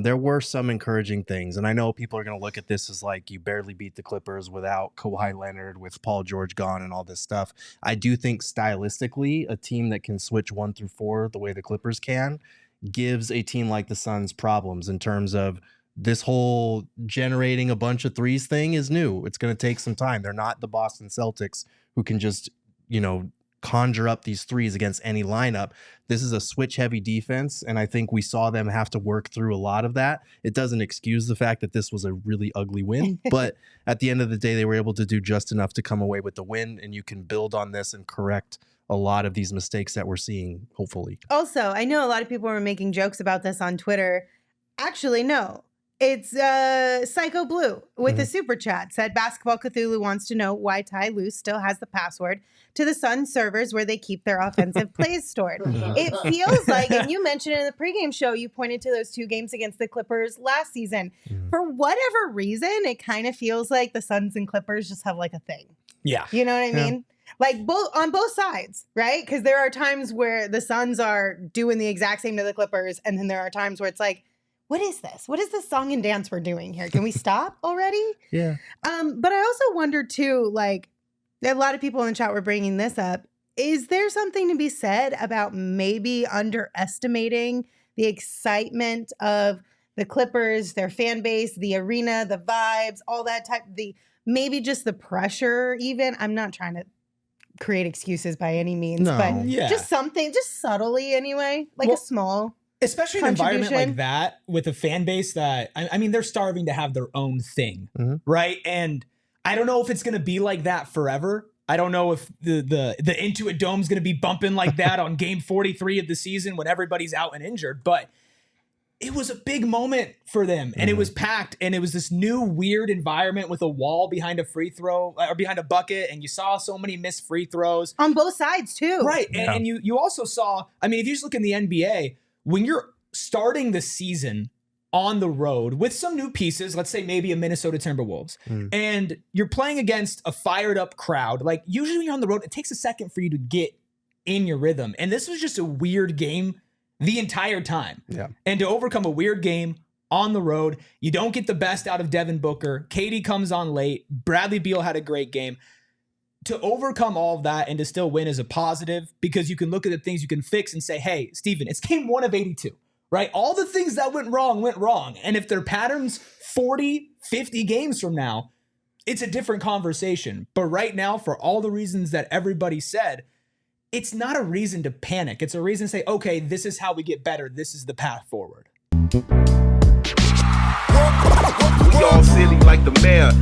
There were some encouraging things, and I know people are going to look at this as like you barely beat the Clippers without Kawhi Leonard, with Paul George gone and all this stuff. I do think stylistically, a team that can switch 1 through 4 the way the Clippers can gives a team like the Suns problems in terms of this whole generating a bunch of threes thing is new. It's going to take some time. They're not the Boston Celtics who can just, conjure up these threes against any lineup. This is a switch heavy defense, and I think we saw them have to work through a lot of that. It doesn't excuse the fact that this was a really ugly win, but at the end of the day, they were able to do just enough to come away with the win, and you can build on this and correct a lot of these mistakes that we're seeing, hopefully. Also, I know a lot of people were making jokes about this on Twitter. Actually, no. It's Psycho Blue with a super chat said Basketball Cthulhu wants to know why Ty Lue still has the password to the Suns servers where they keep their offensive plays stored. It feels like, and you mentioned in the pregame show, you pointed to those 2 games against the Clippers last season. For whatever reason, it kind of feels like the Suns and Clippers just have like a thing. Yeah. You know what I mean? Like on both sides, right? Because there are times where the Suns are doing the exact same to the Clippers, and then there are times where it's like, what is this? What is this song and dance we're doing here? Can we stop already? Yeah. But I also wonder too, like, a lot of people in the chat were bringing this up. Is there something to be said about maybe underestimating the excitement of the Clippers, their fan base, the arena, the vibes, all that type, maybe just the pressure even? I'm not trying to create excuses by any means, but just something, just subtly anyway, like a small... Especially an environment like that with a fan base that, I mean, they're starving to have their own thing, right? And I don't know if it's going to be like that forever. I don't know if the Intuit Dome's going to be bumping like that on game 43 of the season when everybody's out and injured. But it was a big moment for them, and it was packed, and it was this new weird environment with a wall behind a free throw or behind a bucket, and you saw so many missed free throws. On both sides, too. Right, and you also saw, I mean, if you just look in the NBA, when you're starting the season on the road with some new pieces, let's say maybe a Minnesota Timberwolves, and you're playing against a fired up crowd, like usually when you're on the road, it takes a second for you to get in your rhythm. And this was just a weird game the entire time. Yeah. And to overcome a weird game on the road, you don't get the best out of Devin Booker. KD comes on late. Bradley Beal had a great game. To overcome all of that and to still win is a positive, because you can look at the things you can fix and say, hey, Steven, it's game 1 of 82, right? All the things that went wrong. And if they're patterns 40, 50 games from now, it's a different conversation. But right now, for all the reasons that everybody said, it's not a reason to panic. It's a reason to say, okay, this is how we get better. This is the path forward. We all silly like the mayor.